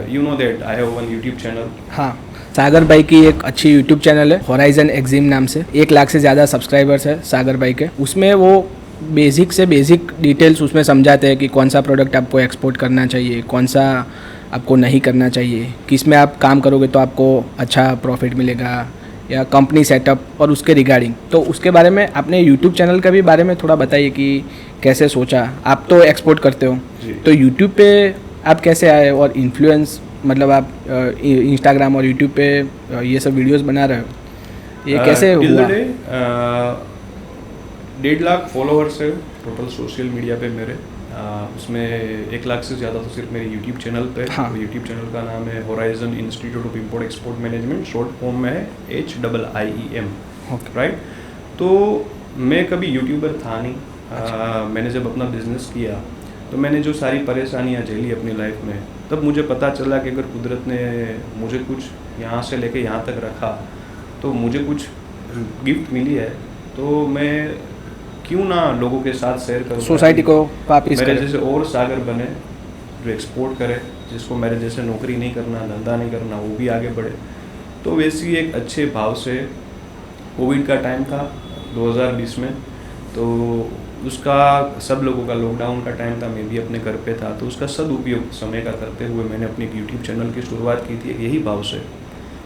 you know that I have one YouTube channel. हाँ, सागर भाई की एक अच्छी यूट्यूब चैनल है होराइजन एक्जिम नाम से। 1 लाख से ज़्यादा सब्सक्राइबर्स है सागर भाई के। उसमें वो बेसिक से बेसिक डिटेल्स उसमें समझाते हैं कि कौन सा प्रोडक्ट आपको एक्सपोर्ट करना चाहिए, कौन सा आपको नहीं करना चाहिए, किस में आप काम करोगे तो आपको अच्छा प्रॉफिट मिलेगा, या कंपनी सेटअप और उसके रिगार्डिंग। तो उसके बारे में अपने यूट्यूब चैनल का भी बारे में थोड़ा बताइए कि कैसे सोचा। आप तो एक्सपोर्ट करते हो, तो यूट्यूब पे आप कैसे आए और इन्फ्लुएंस, मतलब आप इंस्टाग्राम और यूट्यूब पे ये सब वीडियोस बना रहे हो, ये कैसे हुआ? 1.5 लाख फॉलोअर्स है टोटल सोशल मीडिया पे मेरे। उसमें 1 लाख से ज़्यादा तो सिर्फ मेरे यूट्यूब चैनल पे। हाँ। यूट्यूब चैनल का नाम है horizon institute of import export management, short form में है HIIEM, राइट। तो मैं कभी यूट्यूबर था नहीं। मैंने जब अपना बिजनेस किया तो मैंने जो सारी परेशानियाँ झेली अपनी लाइफ में, तब मुझे पता चला कि अगर कुदरत ने मुझे कुछ यहाँ से लेके यहाँ तक रखा, तो मुझे कुछ गिफ्ट मिली है, तो मैं क्यों ना लोगों के साथ शेयर करूँ, सोसाइटी को वापस मेरे करें। जैसे और सागर बने जो एक्सपोर्ट करे, जिसको मेरे जैसे नौकरी नहीं करना, धंधा नहीं करना, वो भी आगे बढ़े। तो वैसे ही एक अच्छे भाव से, कोविड का टाइम था 2020 में, तो उसका सब लोगों का लॉकडाउन का टाइम था, मैं भी अपने घर पे था, तो उसका सदुपयोग समय का करते हुए मैंने अपने यूट्यूब चैनल की शुरुआत की थी यही भाव से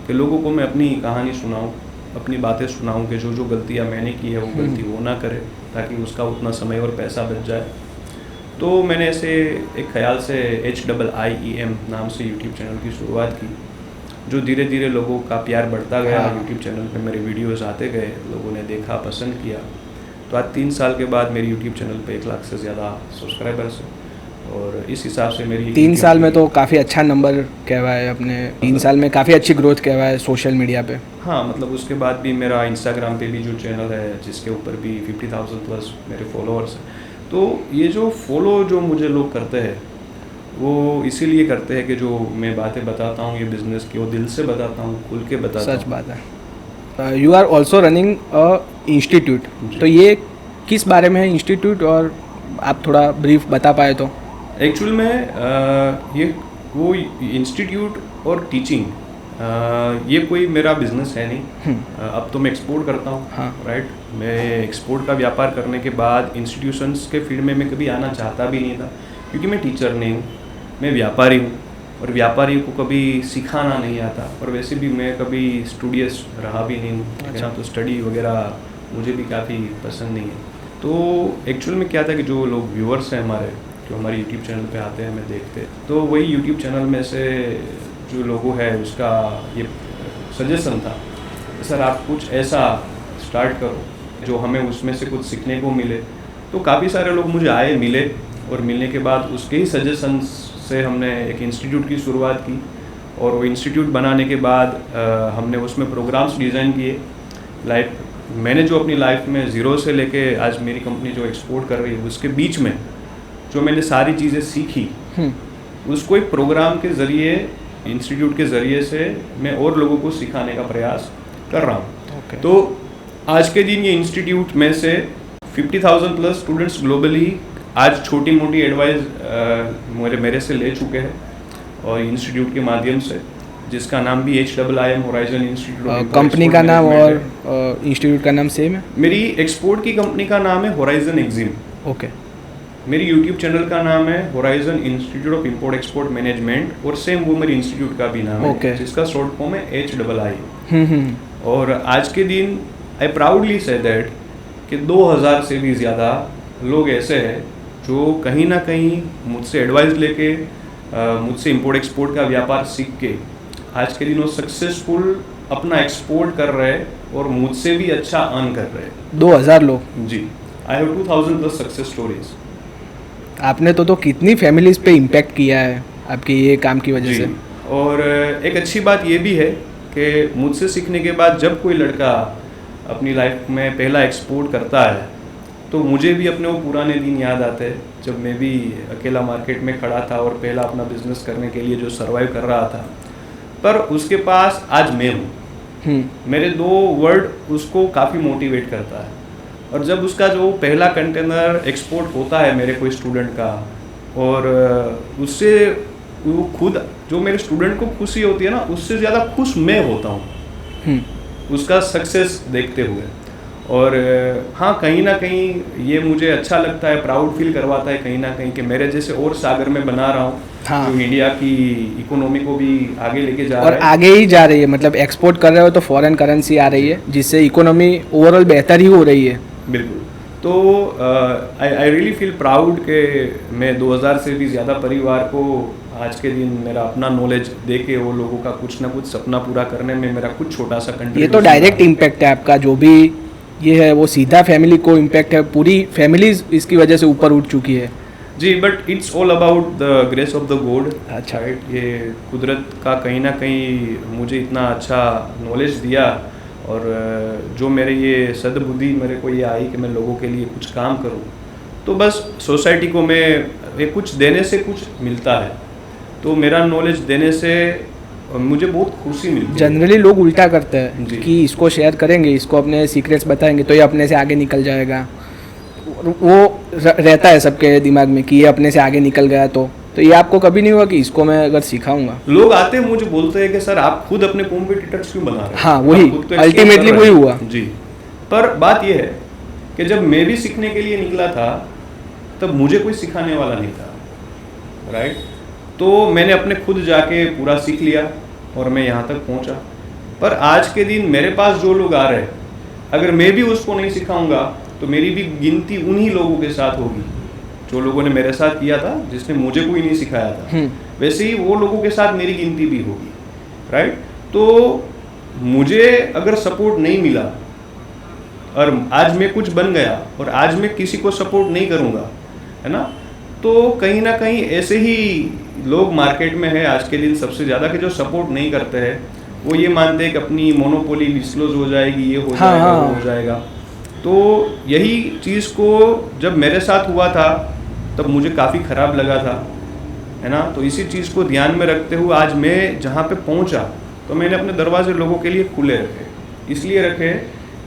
कि लोगों को मैं अपनी कहानी सुनाऊं, अपनी बातें सुनाऊं कि जो जो गलतियां मैंने की है वो गलती वो ना करे, ताकि उसका उतना समय और पैसा बच जाए। तो मैंने ऐसे एक ख्याल से HIIEM नाम से यूट्यूब चैनल की शुरुआत की, जो धीरे धीरे लोगों का प्यार बढ़ता गया। हाँ। यूट्यूब चैनल पे मेरे वीडियोस आते गए, लोगों ने देखा, पसंद किया। तो आज 3 साल के बाद मेरे यूट्यूब चैनल पे 1 लाख से ज़्यादा सब्सक्राइबर्स हैं, और इस हिसाब से मेरी 3 साल में तो काफ़ी अच्छा नंबर कहवाए अपने। 3 साल में काफ़ी अच्छी ग्रोथ कहवाए सोशल मीडिया पे। हाँ, मतलब उसके बाद भी मेरा इंस्टाग्राम पे भी जो चैनल है, जिसके ऊपर भी 50,000 प्लस मेरे फॉलोअर्स हैं। तो ये जो फॉलो जो मुझे लोग करते हैं, वो इसीलिए करते हैं कि जो मैं बातें बताता हूँ ये बिज़नेस की, वो दिल से बताता हूँ, खुल के बताता हूँ। सच बात है। You are also running a institute, जी। तो ये किस बारे में है इंस्टीट्यूट, और आप थोड़ा ब्रीफ बता पाए तो। एक्चुअल में ये वो इंस्टीट्यूट और टीचिंग, ये कोई मेरा बिजनेस है नहीं। अब तो मैं एक्सपोर्ट करता हूँ। हाँ। राइट, मैं एक्सपोर्ट का व्यापार करने के बाद इंस्टीट्यूशंस के फील्ड में मैं कभी आना चाहता भी नहीं था, क्योंकि मैं टीचर नहीं हूँ, मैं व्यापारी हूँ, और व्यापारी को कभी सिखाना नहीं आता, और वैसे भी मैं कभी स्टूडियस रहा भी नहीं हूँ। अच्छा। तो स्टडी वगैरह मुझे भी काफ़ी पसंद नहीं है। तो एक्चुअल में क्या था कि जो लोग व्यूअर्स हैं हमारे, जो हमारे यूट्यूब चैनल पे आते हैं, हमें देखते हैं, तो वही यूट्यूब चैनल में से जो लोगो है उसका ये सजेशन था कि सर आप कुछ ऐसा स्टार्ट करो जो हमें उसमें से कुछ सीखने को मिले। तो काफ़ी सारे लोग मुझे आए, मिले, और मिलने के बाद उसके ही सजेशन से हमने एक इंस्टीट्यूट की शुरुआत की, और वो इंस्टीट्यूट बनाने के बाद हमने उसमें प्रोग्राम्स डिज़ाइन किए। लाइफ मैंने जो अपनी लाइफ में ज़ीरो से लेके आज मेरी कंपनी जो एक्सपोर्ट कर रही है, उसके बीच में जो मैंने सारी चीज़ें सीखी, उसको एक प्रोग्राम के ज़रिए, इंस्टीट्यूट के ज़रिए से मैं और लोगों को सिखाने का प्रयास कर रहा हूँ। Okay. तो आज के दिन ये इंस्टीट्यूट में से 50,000 प्लस स्टूडेंट्स ग्लोबली आज छोटी मोटी एडवाइस मेरे से ले चुके हैं, और इंस्टीट्यूट के माध्यम से, जिसका नाम भी HIIM होराइजन इंस्टीट्यूट। कंपनी का नाम और इंस्टीट्यूट का नाम सेम है? मेरी एक्सपोर्ट की कंपनी का नाम है होराइजन एक्जिम। ओके। मेरी यूट्यूब चैनल का नाम है horizon institute of import export management, और सेम वो मेरी इंस्टीट्यूट का भी नाम Okay. है, जिसका शॉर्ट फॉर्म है HII। और आज के दिन आई प्राउडली से दैट कि 2000 से भी ज़्यादा लोग ऐसे हैं जो कहीं ना कहीं मुझसे एडवाइस लेके, मुझसे इंपोर्ट एक्सपोर्ट का व्यापार सीख के आज के दिन वो सक्सेसफुल अपना एक्सपोर्ट कर रहे हैं, और मुझसे भी अच्छा अर्न कर रहे हैं। 2000 लोग? जी, I have 2000 plus success stories. आपने तो कितनी फैमिलीज पे इम्पैक्ट किया है आपके ये काम की वजह से। और एक अच्छी बात ये भी है कि मुझसे सीखने के बाद जब कोई लड़का अपनी लाइफ में पहला एक्सपोर्ट करता है, तो मुझे भी अपने वो पुराने दिन याद आते हैं, जब मैं भी अकेला मार्केट में खड़ा था और पहला अपना बिजनेस करने के लिए जो सर्वाइव कर रहा था, पर उसके पास आज मैं हूँ। मेरे 2 वर्ड उसको काफ़ी मोटिवेट करता है। और जब उसका जो पहला कंटेनर एक्सपोर्ट होता है मेरे कोई स्टूडेंट का, और उससे वो खुद, जो मेरे स्टूडेंट को खुशी होती है ना, उससे ज़्यादा खुश मैं होता हूँ उसका सक्सेस देखते हुए। और हाँ, कहीं ना कहीं ये मुझे अच्छा लगता है, प्राउड फील करवाता है कहीं ना कहीं कि मेरे जैसे और सागर में बना रहा हूँ। हाँ। जो इंडिया की इकोनॉमी को भी आगे लेके जा और रहा है। आगे ही जा रही है, मतलब एक्सपोर्ट कर रहे हो तो फॉरेन करेंसी आ रही है, जिससे इकोनॉमी ओवरऑल बेहतर ही हो रही है। बिल्कुल। तो आई रियली फील प्राउड कि मैं 2000 से भी ज़्यादा परिवार को आज के दिन मेरा अपना नॉलेज दे के वो लोगों का कुछ ना कुछ सपना पूरा करने में मेरा कुछ छोटा सा ये कंट्रीब्यूशन। तो डायरेक्ट इम्पैक्ट है आपका, जो भी ये है वो सीधा फैमिली को इम्पैक्ट है, पूरी फैमिलीज इसकी वजह से ऊपर उठ चुकी है। जी, but it's all about the grace of the god. अच्छा। राइट, ये कुदरत का कहीं ना कहीं मुझे इतना अच्छा नॉलेज दिया, और जो मेरे ये सद्बुद्धि मेरे को ये आई कि मैं लोगों के लिए कुछ काम करूं, तो बस सोसाइटी को मैं ये कुछ देने से कुछ मिलता है, तो मेरा नॉलेज देने से मुझे बहुत खुशी मिलती है। जनरली लोग उल्टा करते हैं जी। कि इसको शेयर करेंगे, इसको अपने सीक्रेट्स बताएंगे तो ये अपने से आगे निकल जाएगा। वो रहता है सबके दिमाग में कि ये अपने से आगे निकल गया तो ये आपको कभी नहीं हुआ कि इसको मैं अगर सिखाऊंगा? लोग आते हैं मुझे बोलते हैं कि सर आप खुद अपने कॉम्पिटिटर्स क्यों बना रहे हैं? हाँ, वही, आप खुद तो ultimately explore कर वही रहे हैं। हुआ। जी। पर बात यह है कि जब मैं भी सीखने के लिए निकला था तब मुझे कोई सिखाने वाला नहीं था, राइट? तो मैंने अपने खुद जाके पूरा सीख लिया और मैं यहाँ तक पहुँचा। पर आज के दिन मेरे पास जो लोग आ रहे हैं, अगर मैं भी उसको नहीं सिखाऊंगा तो मेरी भी गिनती उन्हीं लोगों के साथ होगी जो लोगों ने मेरे साथ किया था, जिसने मुझे कोई नहीं सिखाया था। वैसे ही वो लोगों के साथ मेरी गिनती भी होगी, राइट? तो मुझे अगर सपोर्ट नहीं मिला और आज मैं कुछ बन गया और आज मैं किसी को सपोर्ट नहीं करूँगा, है ना, तो कहीं ना कहीं ऐसे ही लोग मार्केट में है आज के दिन सबसे ज़्यादा कि जो सपोर्ट नहीं करते हैं, वो ये मानते हैं कि अपनी मोनोपोली डिस्क्लोज हो जाएगी, ये हो जाएगा, वो हो जाएगा। तो यही चीज़ को जब मेरे साथ हुआ था तब मुझे काफ़ी ख़राब लगा था, है ना। तो इसी चीज़ को ध्यान में रखते हुए आज मैं जहाँ पे पहुँचा तो मैंने अपने दरवाजे लोगों के लिए खुले रखे, इसलिए रखे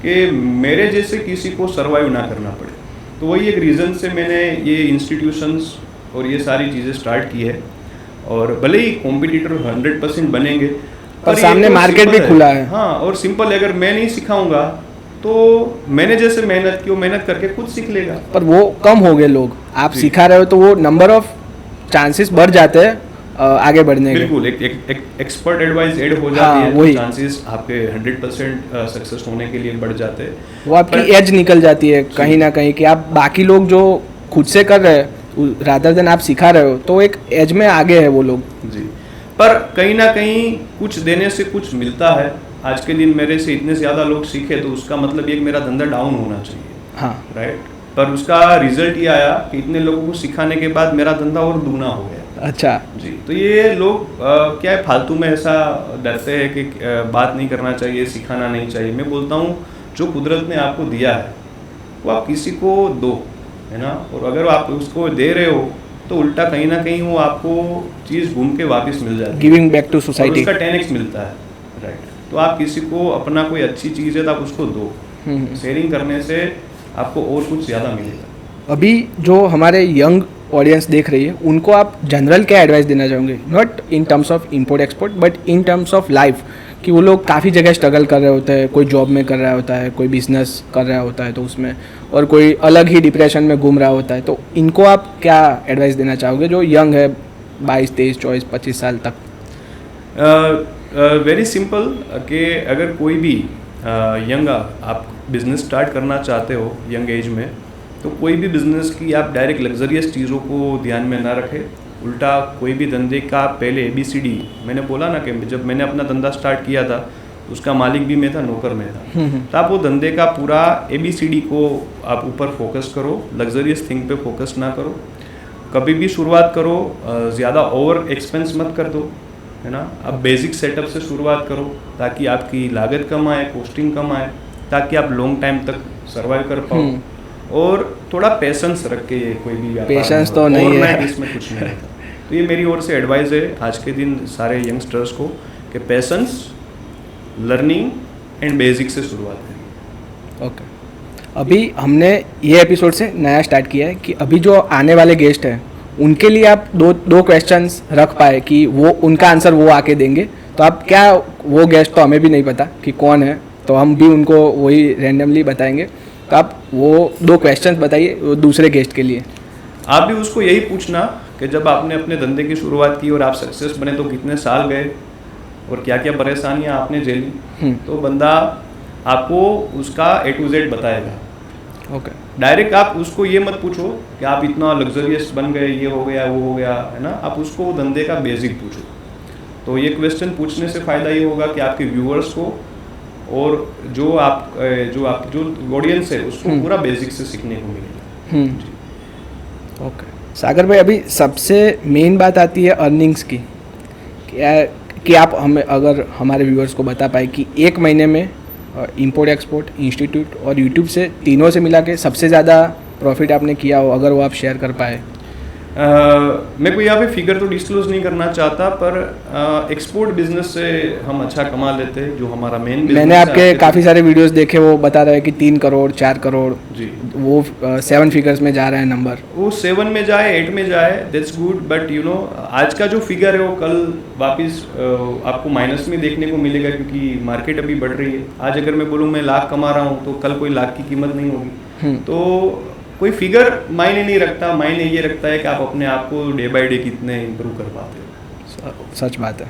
कि मेरे जैसे किसी को सर्वाइव ना करना पड़े। तो वही एक रीज़न से मैंने ये इंस्टीट्यूशंस और ये सारी चीज़ें स्टार्ट की है। और भले ही कॉम्पिटिटर 100% बनेंगे पर सामने मार्केट भी खुला है। हाँ, और सिंपल है, अगर मैं नहीं सिखाऊंगा तो मैंने जैसे मेहनत की वो मेहनत करके खुद सीख लेगा। पर वो कम हो गए लोग, आप सिखा रहे हो तो वो नंबर ऑफ चांसेस बढ़ जाते हैं आगे बढ़ने के। बिल्कुल, एक एक्सपर्ट एडवाइस ऐड हो जाती है, तो चांसेस आपके 100% सक्सेस होने के लिए बढ़ जाते हैं। वो आपकी एज निकल जाती है कहीं ना कहीं कि आप बाकी लोग जो खुद से कर रहे हैं रादर देन आप सिखा रहे हो, तो एक एज में आगे है वो लोग। जी, पर कहीं ना कहीं कुछ देने से कुछ मिलता है। आज के दिन मेरे से इतने ज़्यादा लोग सीखे तो उसका मतलब ये मेरा धंधा डाउन होना चाहिए, हाँ, राइट। पर उसका रिजल्ट ये आया कि इतने लोगों को सिखाने के बाद मेरा धंधा और दुगना हो गया। अच्छा जी, तो ये लोग क्या है, फालतू में ऐसा डरते हैं कि बात नहीं करना चाहिए, सिखाना नहीं चाहिए। मैं बोलता हूँ जो कुदरत ने आपको दिया है वो आप किसी को दो, है ना। और अगर आप उसको दे रहे हो तो उल्टा कहीं ना कहीं वो आपको चीज़ घूम के वापस मिल जाती है, गिविंग बैक टू सोसाइटी, उसका 10x मिलता है, राइट। तो आप किसी को अपना कोई अच्छी चीज़ है तो आप उसको दो, शेयरिंग करने से आपको और कुछ ज़्यादा मिलेगा। अभी जो हमारे यंग ऑडियंस देख रही है उनको आप जनरल क्या एडवाइस देना चाहोगे, not in terms of import export but in terms of life, कि वो लोग काफ़ी जगह स्ट्रगल कर रहे होते हैं, कोई जॉब में कर रहा होता है, कोई बिजनेस कर रहा होता है तो उसमें, और कोई अलग ही डिप्रेशन में घूम रहा होता है, तो इनको आप क्या एडवाइस देना चाहोगे जो यंग है 22, 23, 24, 25 साल तक? वेरी सिंपल कि अगर कोई भी यंग आप बिजनेस स्टार्ट करना चाहते हो यंग एज में, तो कोई भी बिजनेस की आप डायरेक्ट लग्जरियस चीज़ों को ध्यान में ना रखें। उल्टा कोई भी धंधे का पहले ABCD, मैंने बोला ना कि जब मैंने अपना धंधा स्टार्ट किया था उसका मालिक भी मैं था, नौकर मैं था। तो आप वो धंधे का पूरा ABCD को आप ऊपर फोकस करो, लग्जरियस थिंग पे फोकस ना करो। कभी भी शुरुआत करो, ज़्यादा ओवर एक्सपेंस मत कर दो, है ना। आप बेसिक सेटअप से शुरुआत करो ताकि आपकी लागत कम आए, कॉस्टिंग कम आए, ताकि आप लॉन्ग टाइम तक सर्वाइव कर पाओ। और थोड़ा पेशेंस रख के ये कोई भी पेशेंस तो नहीं है इसमें कुछ नहीं रहता। तो ये मेरी ओर से एडवाइस है आज के दिन सारे यंगस्टर्स को कि पेशेंस, लर्निंग एंड बेसिक से शुरुआत करें। ओके, अभी हमने ये एपिसोड से नया स्टार्ट किया है कि अभी जो आने वाले गेस्ट हैं उनके लिए आप दो क्वेश्चंस रख पाए कि वो उनका आंसर वो आके देंगे, तो आप क्या, वो गेस्ट तो हमें भी नहीं पता कि कौन है, तो हम भी उनको वही रैंडमली बताएंगे। तो आप वो 2 क्वेश्चंस बताइए दूसरे गेस्ट के लिए। आप भी उसको यही पूछना कि जब आपने अपने धंधे की शुरुआत की और आप सक्सेस बने तो कितने साल गए और क्या क्या परेशानियां आपने झेली, तो बंदा आपको उसका A to Z बताएगा। ओके, डायरेक्ट आप उसको ये मत पूछो कि आप इतना लग्जरियस बन गए, ये हो गया, वो हो गया, है ना। आप उसको धंधे का बेसिक पूछो। तो ये क्वेश्चन पूछने से फ़ायदा ये होगा कि आपके व्यूअर्स को और जो ऑडियंस है उसको पूरा बेसिक से सीखने को मिलेगा। ओके सागर भाई, अभी सबसे मेन बात आती है अर्निंग्स की, कि आप हमें, अगर हमारे व्यूअर्स को बता पाए कि एक महीने में इंपोर्ट एक्सपोर्ट, इंस्टीट्यूट और यूट्यूब से तीनों से मिला के सबसे ज़्यादा प्रॉफिट आपने किया हो, अगर वो आप शेयर कर पाए। मैं कोई यहाँ पे फिगर तो डिस्क्लोज नहीं करना चाहता, पर एक्सपोर्ट बिजनेस से हम अच्छा कमा लेते हैं, जो हमारा मेन बिजनेस है। मैंने आपके काफ़ी सारे वीडियोस देखे, वो बता रहे हैं कि 3 करोड़ 4 करोड़ जी, वो 7 फिगर्स में जा रहा है नंबर। वो 7 में जाए 8 में जाए, that's good, but you know आज का जो फिगर है वो कल वापस आपको माइनस में देखने को मिलेगा, क्योंकि मार्केट अभी बढ़ रही है। आज अगर मैं बोलूँ मैं लाख कमा रहा हूँ, तो कल कोई लाख की कीमत नहीं होगी। तो कोई फिगर मायने नहीं रखता, मायने ये रखता है कि आप अपने आप को डे बाय डे कितने इम्प्रूव कर पाते हो। सच बात है।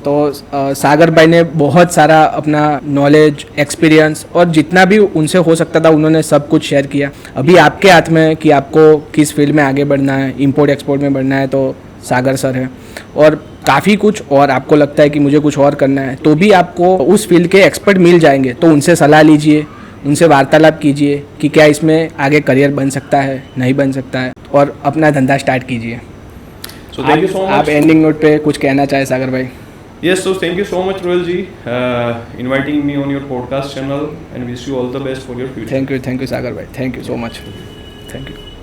तो सागर भाई ने बहुत सारा अपना नॉलेज, एक्सपीरियंस और जितना भी उनसे हो सकता था उन्होंने सब कुछ शेयर किया। अभी आपके हाथ में है कि आपको किस फील्ड में आगे बढ़ना है। इंपोर्ट एक्सपोर्ट में बढ़ना है तो सागर सर है, और काफ़ी कुछ और आपको लगता है कि मुझे कुछ और करना है तो भी आपको उस फील्ड के एक्सपर्ट मिल जाएंगे। तो उनसे सलाह लीजिए, उनसे वार्तालाप कीजिए कि क्या इसमें आगे करियर बन सकता है, नहीं बन सकता है, और अपना धंधा स्टार्ट कीजिए। So thank you so much. आप एंडिंग नोट पे कुछ कहना चाहे सागर भाई? Yes, so thank you so much, Royal ji, inviting me on your podcast channel, and wish you all the best for your future. Thank you Sagar भाई, thank you so much, thank you.